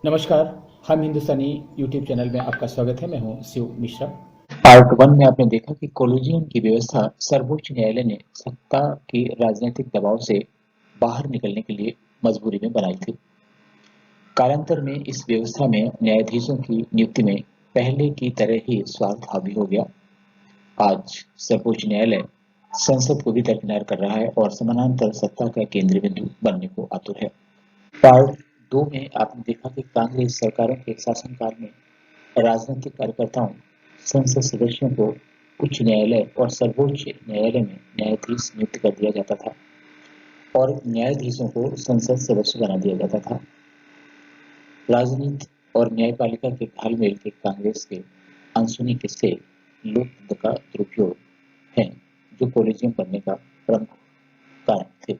नमस्कार। हम हिंदुस्तानी YouTube channel में आपका स्वागत है। मैं हूं शिव मिश्रा। पार्ट वन में आपने देखा कि कोलिजियम की व्यवस्था सर्वोच्च न्यायालय ने सत्ता की राजनीतिक दबाव से बाहर निकलने के लिए मजबूरी में बनाई थी। कालांतर में इस व्यवस्था में न्यायाधीशों की नियुक्ति में पहले की तरह ही स्वार्थ हावी हो गया। आज सर्वोच्च न्यायालय संसद को भी दरकिनार कर रहा है और समानांतर सत्ता का केंद्र बिंदु बनने को आतुर है। पार्ट दो में आपने देखा कि कांग्रेस सरकारों के शासनकाल में राजनीतिक कार्यकर्ताओं, संसद सदस्यों को उच्च न्यायालय और सर्वोच्च न्यायालय में न्यायाधीश नियुक्त कर दिया जाता था और न्यायाधीशों को संसद सदस्य बना दिया जाता था। राजनीति और न्यायपालिका के घालमेल के कांग्रेस के अनसुनी किस्से लोकतंत्र का दुरुपयोग हैं, जो कोलिजियम बनने का प्रमुख कारण थे।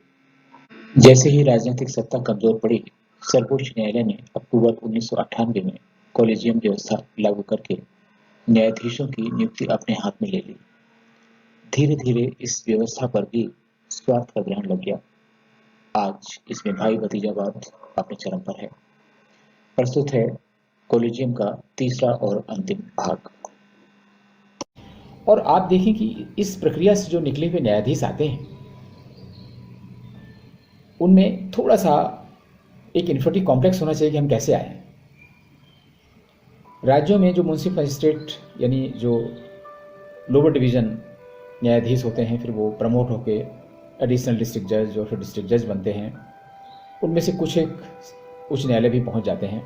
जैसे ही राजनीतिक सत्ता कमजोर पड़ी, सर्वोच्च न्यायालय ने अक्टूबर 1998 में कोलिजियम व्यवस्था लागू करके न्यायाधीशों की नियुक्ति अपने हाथ में ले ली। धीरे धीरे इस व्यवस्था पर भी स्वार्थ का ग्रहण लग गया। आज इसमें भाई भतीजावाद अपने चरम पर है। प्रस्तुत है कोलिजियम का तीसरा और अंतिम भाग। और आप देखें कि इस प्रक्रिया से जो निकले हुए न्यायाधीश आते हैं, उनमें थोड़ा सा एक इन्फिनिटी कॉम्प्लेक्स होना चाहिए कि हम कैसे आए हैं। राज्यों में जो म्युनिसिपल मजिस्ट्रेट यानी जो लोअर डिवीज़न न्यायाधीश होते हैं, फिर वो प्रमोट होके एडिशनल डिस्ट्रिक्ट जज और फिर डिस्ट्रिक्ट जज बनते हैं। उनमें से कुछ एक उच्च न्यायालय भी पहुंच जाते हैं।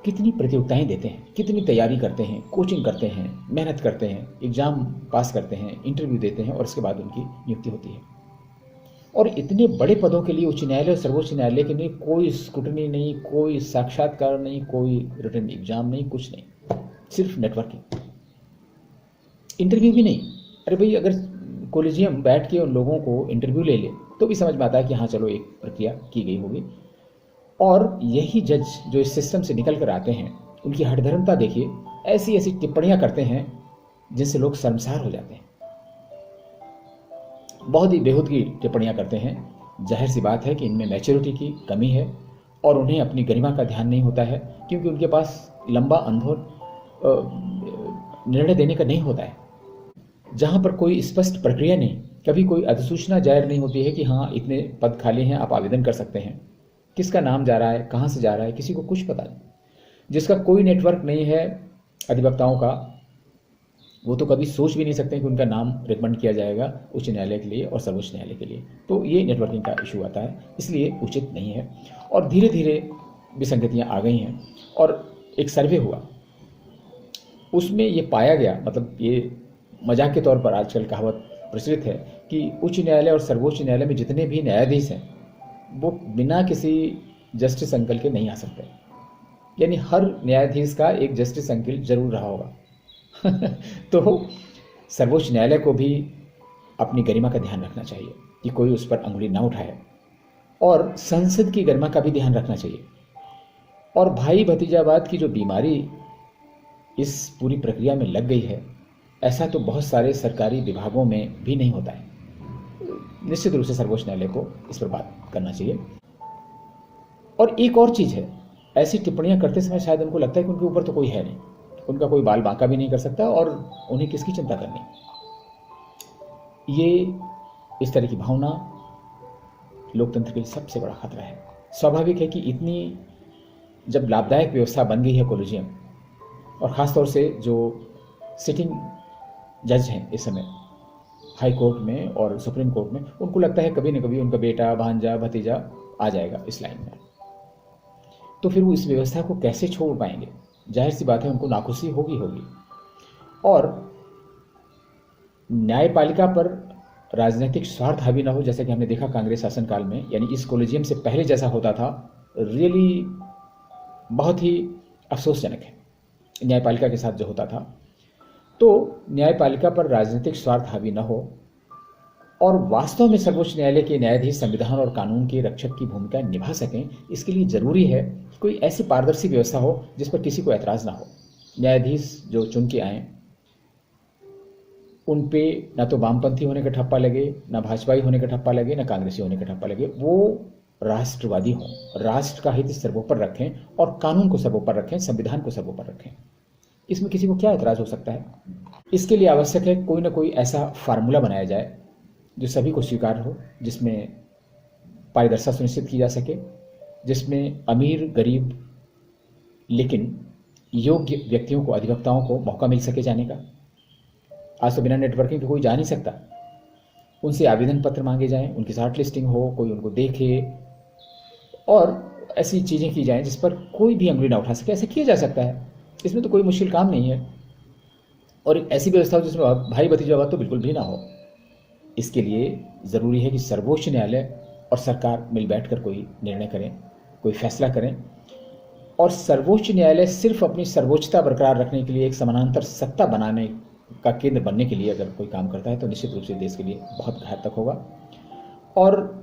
कितनी प्रतियोगिताएं देते हैं, कितनी तैयारी करते हैं, कोचिंग करते हैं, मेहनत करते हैं, एग्ज़ाम पास करते हैं, इंटरव्यू देते हैं और उसके बाद उनकी नियुक्ति होती है। और इतने बड़े पदों के लिए उच्च न्यायालय और सर्वोच्च न्यायालय के लिए कोई स्क्रूटनी नहीं, कोई साक्षात्कार नहीं, कोई रिटन एग्जाम नहीं, कुछ नहीं, सिर्फ नेटवर्किंग, इंटरव्यू भी नहीं। अरे भाई, अगर कोलिजियम बैठ के उन लोगों को इंटरव्यू ले ले तो भी समझ में आता है कि हाँ चलो एक प्रक्रिया की गई होगी। और यही जज जो इस सिस्टम से निकल कर आते हैं, उनकी हठधर्मता देखिए, ऐसी ऐसी टिप्पणियां करते हैं जिनसे लोग शर्मसार हो जाते हैं। बहुत ही बेहूद की टिप्पणियां करते हैं। जाहिर सी बात है कि इनमें मैच्योरिटी की कमी है और उन्हें अपनी गरिमा का ध्यान नहीं होता है, क्योंकि उनके पास लंबा अनुभव निर्णय देने का नहीं होता है। जहां पर कोई स्पष्ट प्रक्रिया नहीं, कभी कोई अधिसूचना जारी नहीं होती है कि हाँ इतने पद खाली हैं, आप आवेदन कर सकते हैं। किसका नाम जा रहा है, कहाँ से जा रहा है, किसी को कुछ पता नहीं। जिसका कोई नेटवर्क नहीं है अधिवक्ताओं का, वो तो कभी सोच भी नहीं सकते कि उनका नाम रिकमेंड किया जाएगा उच्च न्यायालय के लिए और सर्वोच्च न्यायालय के लिए। तो ये नेटवर्किंग का इशू आता है, इसलिए उचित नहीं है। और धीरे धीरे विसंगतियाँ आ गई हैं। और एक सर्वे हुआ, उसमें ये पाया गया, मतलब ये मजाक के तौर पर आजकल कहावत प्रचलित है कि उच्च न्यायालय और सर्वोच्च न्यायालय में जितने भी न्यायाधीश हैं वो बिना किसी जस्टिस अंकल के नहीं आ सकते। यानी हर न्यायाधीश का एक जस्टिस अंकल जरूर रहा होगा। तो सर्वोच्च न्यायालय को भी अपनी गरिमा का ध्यान रखना चाहिए कि कोई उस पर अंगुली ना उठाए, और संसद की गरिमा का भी ध्यान रखना चाहिए। और भाई भतीजावाद की जो बीमारी इस पूरी प्रक्रिया में लग गई है, ऐसा तो बहुत सारे सरकारी विभागों में भी नहीं होता है। निश्चित रूप से सर्वोच्च न्यायालय को इस पर बात करना चाहिए। और एक और चीज़ है, ऐसी टिप्पणियां करते समय शायद उनको लगता है कि उनके ऊपर तो कोई है नहीं, उनका कोई बाल बांका भी नहीं कर सकता और उन्हें किसकी चिंता करनी। ये इस तरह की भावना लोकतंत्र के लिए सबसे बड़ा खतरा है। स्वाभाविक है कि इतनी जब लाभदायक व्यवस्था बन गई है कोलिजियम, और ख़ासतौर से जो सिटिंग जज हैं इस समय हाई कोर्ट में और सुप्रीम कोर्ट में, उनको लगता है कभी न कभी उनका बेटा, भांजा, भतीजा आ जाएगा इस लाइन में। तो फिर वो इस व्यवस्था को कैसे छोड़ पाएंगे? जाहिर सी बात है उनको नाखुशी होगी। और न्यायपालिका पर राजनीतिक स्वार्थ हावी ना हो, जैसा कि हमने देखा कांग्रेस शासनकाल में, यानी इस कोलिजियम से पहले जैसा होता था, रियली बहुत ही अफसोसजनक है न्यायपालिका के साथ जो होता था। तो न्यायपालिका पर राजनीतिक स्वार्थ हावी न हो और वास्तव में सर्वोच्च न्यायालय के न्यायाधीश संविधान और कानून के रक्षक की भूमिका निभा सकें, इसके लिए जरूरी है कि कोई ऐसी पारदर्शी व्यवस्था हो जिस पर किसी को ऐतराज ना हो। न्यायाधीश जो चुन के आए, उन पे ना तो वामपंथी होने का ठप्पा लगे, ना भाजपाई होने का ठप्पा लगे, ना कांग्रेसी होने का ठप्पा लगे। वो राष्ट्रवादी हों, राष्ट्र का हित सर्वोपरि रखें और कानून को सर्वोपरि रखें, संविधान को सर्वोपरि रखें। इसमें किसी को क्या ऐतराज हो सकता है? इसके लिए आवश्यक है कोई ना कोई ऐसा फार्मूला बनाया जाए जो सभी को स्वीकार हो, जिसमें पारदर्शिता सुनिश्चित की जा सके, जिसमें अमीर गरीब लेकिन योग्य व्यक्तियों को, अधिवक्ताओं को मौका मिल सके जाने का। आज तो बिना नेटवर्किंग के कोई जा नहीं सकता। उनसे आवेदन पत्र मांगे जाएं, उनकी शॉर्ट लिस्टिंग हो, कोई उनको देखे और ऐसी चीज़ें की जाएं जिस पर कोई भी अंगुली ना उठा सके। ऐसे किया जा सकता है, इसमें तो कोई मुश्किल काम नहीं है। और एक ऐसी व्यवस्था हो जिसमें भाई भतीजावाद तो बिल्कुल भी ना हो। इसके लिए ज़रूरी है कि सर्वोच्च न्यायालय और सरकार मिल बैठकर कोई निर्णय करें, कोई फैसला करें। और सर्वोच्च न्यायालय सिर्फ अपनी सर्वोच्चता बरकरार रखने के लिए एक समानांतर सत्ता बनाने का केंद्र बनने के लिए अगर कोई काम करता है तो निश्चित रूप से देश के लिए बहुत घातक होगा। और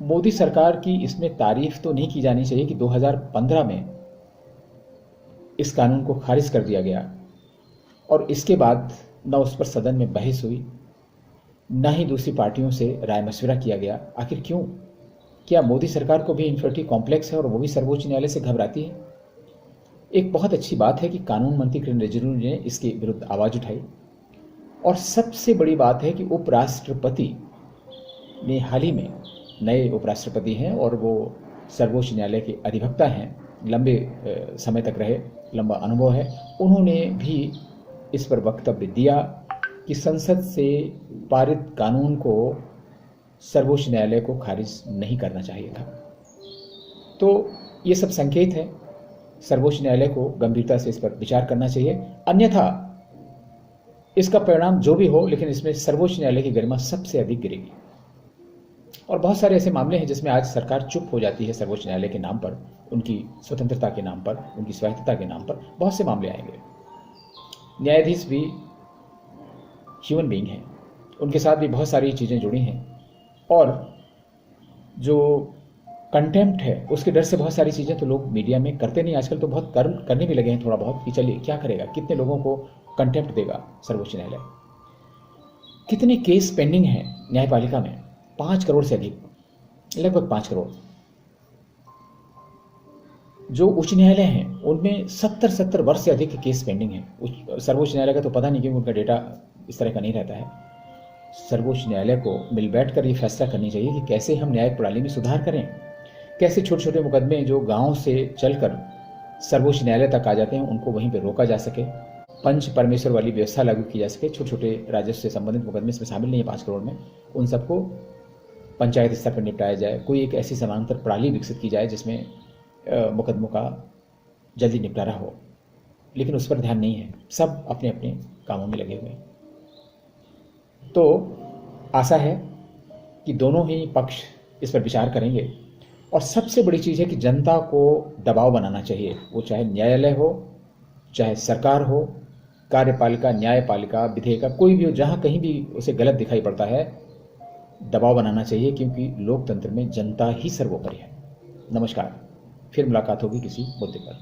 मोदी सरकार की इसमें तारीफ तो नहीं की जानी चाहिए कि 2015 में इस कानून को खारिज कर दिया गया और इसके बाद न उस पर सदन में बहस हुई, न ही दूसरी पार्टियों से राय मशविरा किया गया। आखिर क्यों? क्या मोदी सरकार को भी इंफिनिटी कॉम्प्लेक्स है और वो भी सर्वोच्च न्यायालय से घबराती है? एक बहुत अच्छी बात है कि कानून मंत्री किरेन रिजिजू ने इसके विरुद्ध आवाज उठाई। और सबसे बड़ी बात है कि उपराष्ट्रपति ने हाल ही में, नए उपराष्ट्रपति हैं और वो सर्वोच्च न्यायालय के अधिवक्ता हैं, लंबे समय तक रहे, लंबा अनुभव है। उन्होंने भी इस पर वक्तव्य दिया कि संसद से पारित कानून को सर्वोच्च न्यायालय को खारिज नहीं करना चाहिए था। तो ये सब संकेत है, सर्वोच्च न्यायालय को गंभीरता से इस पर विचार करना चाहिए। अन्यथा इसका परिणाम जो भी हो, लेकिन इसमें सर्वोच्च न्यायालय की गरिमा सबसे अधिक गिरेगी। और बहुत सारे ऐसे मामले हैं जिसमें आज सरकार चुप हो जाती है सर्वोच्च न्यायालय के नाम पर, उनकी स्वतंत्रता के नाम पर, उनकी स्वायत्तता के नाम पर बहुत से मामले आएंगे। न्यायाधीश भी ह्यूमन बीइंग हैं, उनके साथ भी बहुत सारी चीज़ें जुड़ी हैं। और जो कंटेम्प्ट है उसके डर से बहुत सारी चीज़ें तो लोग मीडिया में करते नहीं, आजकल तो बहुत करने भी लगे हैं थोड़ा बहुत, कि चलिए क्या करेगा, कितने लोगों को कंटेम्प्ट देगा सर्वोच्च न्यायालय। कितने केस पेंडिंग हैं न्यायपालिका में? 5 करोड़ से अधिक, लगभग 5 करोड़। जो उच्च न्यायालय हैं उनमें 70 वर्ष से अधिक केस पेंडिंग हैं। सर्वोच्च न्यायालय का तो पता नहीं, क्योंकि उनका डेटा इस तरह का नहीं रहता है। सर्वोच्च न्यायालय को मिल बैठकर ये फैसला करनी चाहिए कि कैसे हम न्यायिक प्रणाली में सुधार करें, कैसे छोटे छोटे मुकदमे जो गांव से चलकर सर्वोच्च न्यायालय तक आ जाते हैं उनको वहीं पर रोका जा सके, पंच परमेश्वर वाली व्यवस्था लागू की जा सके। छोटे छोटे राजस्व से संबंधित मुकदमे इसमें शामिल नहीं है 5 करोड़ में, उन सबको पंचायत स्तर पर निपटाया जाए। कोई एक ऐसी समानांतर प्रणाली विकसित की जाए जिसमें मुकदमों का जल्दी निपटारा हो, लेकिन उस पर ध्यान नहीं है, सब अपने अपने कामों में लगे हुए हैं। तो आशा है कि दोनों ही पक्ष इस पर विचार करेंगे। और सबसे बड़ी चीज़ है कि जनता को दबाव बनाना चाहिए, वो चाहे न्यायालय हो, चाहे सरकार हो, कार्यपालिका, न्यायपालिका, विधेयिका, कोई भी हो, जहाँ कहीं भी उसे गलत दिखाई पड़ता है दबाव बनाना चाहिए, क्योंकि लोकतंत्र में जनता ही सर्वोपरि है। नमस्कार, फिर मुलाकात होगी किसी मुद्दे पर।